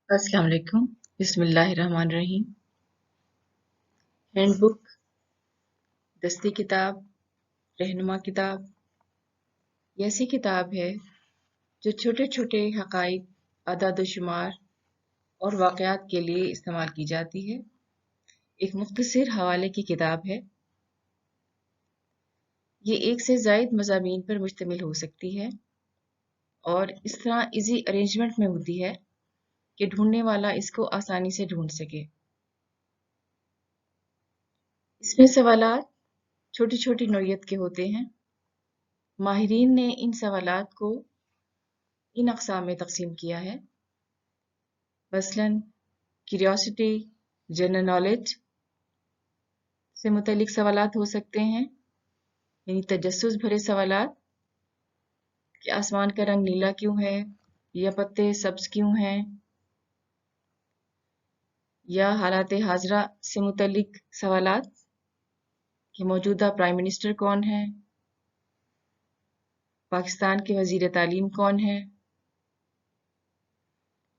अस्सलाम वालेकुम। बिस्मिल्लाहिर्रहमानिर्रहीम। हैंड बुक, दस्ती किताब, रहनुमा किताब ये ऐसी किताब है जो छोटे छोटे हक़ाइक़, अदाद-ओ-शुमार और वाक़यात के लिए इस्तेमाल की जाती है। एक मुख्तसर हवाले की किताब है। ये एक से ज़ायद मज़ामीन पर मुश्तमिल हो सकती है और इस तरह ईज़ी अरेंजमेंट में होती है कि ढूँढने वाला इसको आसानी से ढूँढ सके। इसमें सवालात छोटी-छोटी नौइयत के होते हैं। माहिरीन ने इन सवालात को इन अक़साम में तक़सीम किया है। मसलन क्यूरियोसिटी, जनरल नॉलेज से मुतल्लिक़ सवालात हो सकते हैं, यानी तजस्सुस भरे सवालात कि आसमान का रंग नीला क्यों है या पत्ते सब्ज़ क्यों हैं, या हालात हाज़िरा से मुतल्लिक़ सवालात कि मौजूदा प्राइम मिनिस्टर कौन है, पाकिस्तान के वज़ीर तालीम कौन है।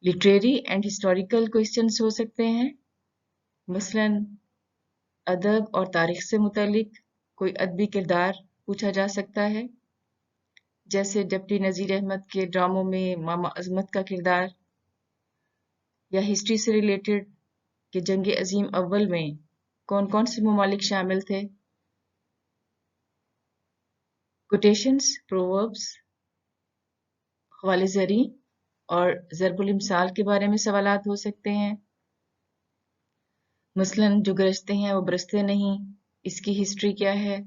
लिटरेरी एंड हिस्टोरिकल क्वेश्चंस हो सकते हैं, मसलन अदब और तारीख़ से मुतल्लिक़ कोई अदबी किरदार पूछा जा सकता है, जैसे डिप्टी नज़ीर अहमद के ड्रामों में मामा अज़मत का किरदार, या हिस्ट्री से रिलेटेड कि जंग अज़ीम अव्वल में कौन-कौन से ममालिक शामिल थे। कोटेशंस, प्रोवर्ब्स, क़वाले ज़री और ज़रबुल इम्साल के बारे में सवालात हो सकते हैं, मसलन जो गरजते हैं वो बरसते नहीं, इसकी हिस्ट्री क्या है,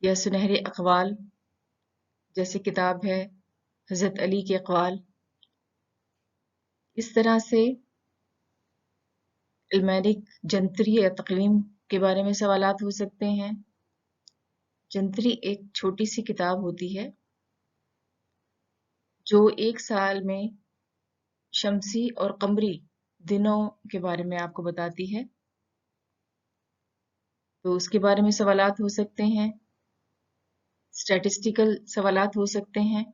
या सुनहरे अक़वाल जैसे किताब है हज़रत अली के अक़वाल। इस तरह से इल्मैनिक जंतरी या तक़लीम के बारे में सवालात हो सकते हैं। जंतरी एक छोटी सी किताब होती है जो एक साल में शमसी और कमरी दिनों के बारे में आपको बताती है, तो उसके बारे में सवालात हो सकते हैं। स्टैटिस्टिकल सवालात हो सकते हैं।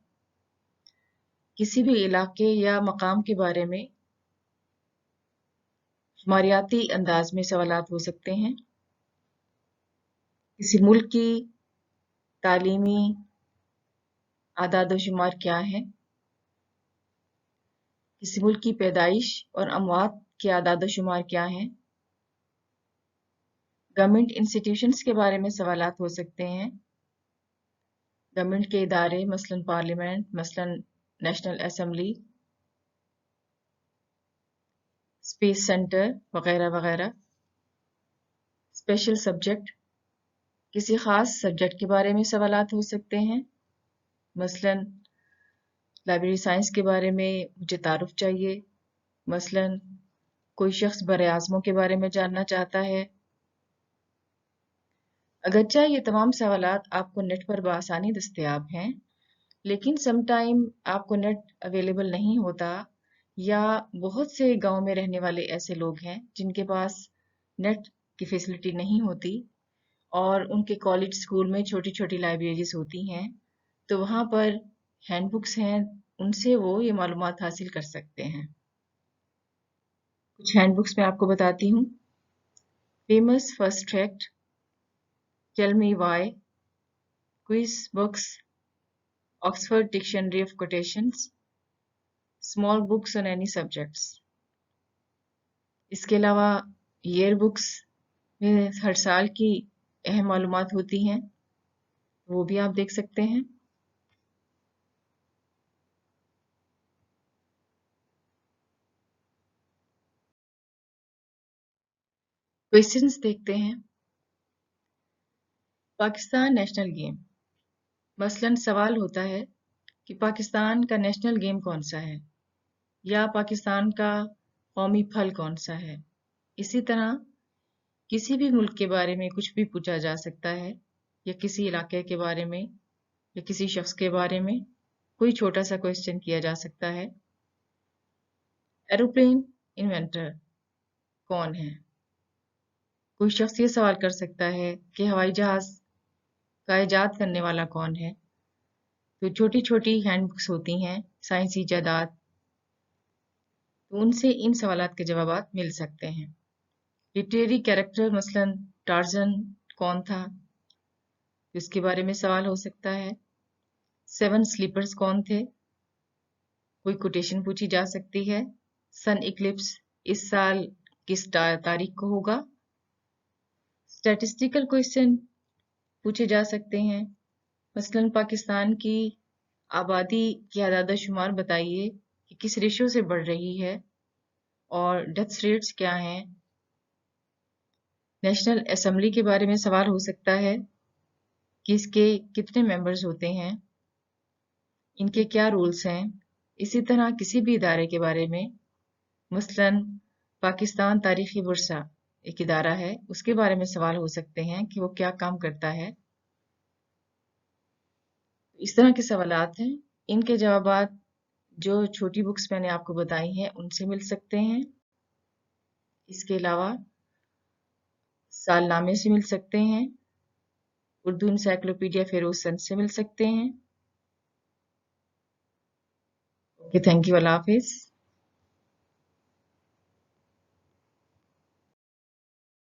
किसी भी इलाके या मकाम के बारे में शुमारियाती अंदाज में सवालात हो सकते हैं। किसी मुल्क की तालीमी आदाद-ओ-शुमार क्या है, किसी मुल्क की पैदाइश और अमवात के आदाद-ओ-शुमार क्या हैं। गवर्नमेंट इंस्टीट्यूशंस के बारे में सवालात हो सकते हैं। गवर्नमेंट के इदारे मसलन पार्लियामेंट, मसलन नेशनल असेंबली, स्पेस सेंटर वगैरह वगैरह। स्पेशल सब्जेक्ट, किसी ख़ास सब्जेक्ट के बारे में सवालात हो सकते हैं, मसलन लाइब्रेरी साइंस के बारे में मुझे तारुफ चाहिए, मसलन कोई शख्स बर-ए-आज़मों के बारे में जानना चाहता है। अगरचे ये तमाम सवालात आपको नेट पर बआसानी दस्तयाब हैं, लेकिन सम टाइम आपको नेट अवेलेबल नहीं होता, या बहुत से गाँव में रहने वाले ऐसे लोग हैं जिनके पास नेट की फैसिलिटी नहीं होती और उनके कॉलेज स्कूल में छोटी-छोटी लाइब्रेरीज़ होती हैं, तो वहाँ पर हैंड बुक्स हैं, उनसे वो ये मालूमात हासिल कर सकते हैं। कुछ हैंड बुक्स मैं आपको बताती हूँ। Famous first fact, tell me why, quiz books, Oxford dictionary of quotations, small books on any subjects. इसके अलावा ईयर बुक्स में हर साल की अहम मालूमात होती हैं, वो भी आप देख सकते हैं। क्वेश्चंस देखते हैं। पाकिस्तान नेशनल गेम, मसलन सवाल होता है कि पाकिस्तान का नेशनल गेम कौन सा है, या पाकिस्तान का कौमी फल कौन सा है। इसी तरह किसी भी मुल्क के बारे में कुछ भी पूछा जा सकता है, या किसी इलाके के बारे में या किसी शख्स के बारे में कोई छोटा सा क्वेश्चन किया जा सकता है। एरोप्लेन इन्वेंटर कौन है? कोई शख्स ये सवाल कर सकता है कि हवाई जहाज का इजाद करने वाला कौन है। तो छोटी छोटी हैंड बुक्स होती हैं साइंसी इजादात تو ان سے ان سوالات کے جوابات مل سکتے ہیں۔ لٹریری کیریکٹر مثلاً ٹارزن کون تھا، اس کے بارے میں سوال ہو سکتا ہے۔ 7 سلیپرز کون تھے، کوئی کوٹیشن پوچھی جا سکتی ہے۔ سن ایکلپس اس سال کس تاریخ کو ہوگا۔ اسٹیٹسٹیکل کوئسچن پوچھے جا سکتے ہیں، مثلاً پاکستان کی آبادی کی اعداد و شمار بتائیے کہ کس ریشو سے بڑھ رہی ہے اور ڈیتھ ریٹس کیا ہیں۔ نیشنل اسمبلی کے بارے میں سوال ہو سکتا ہے کہ اس کے کتنے ممبرز ہوتے ہیں، ان کے کیا رولز ہیں۔ اسی طرح کسی بھی ادارے کے بارے میں، مثلاً پاکستان تاریخی ورثہ ایک ادارہ ہے، اس کے بارے میں سوال ہو سکتے ہیں کہ وہ کیا کام کرتا ہے۔ اس طرح کے سوالات ہیں، ان کے جوابات جو چھوٹی بکس میں نے آپ کو بتائی ہیں ان سے مل سکتے ہیں۔ اس کے علاوہ سال نامے سے مل سکتے ہیں، اردو انسائکلوپیڈیا فیروز سن سے مل سکتے ہیں۔ اوکے، تھینک یو، اللہ حافظ۔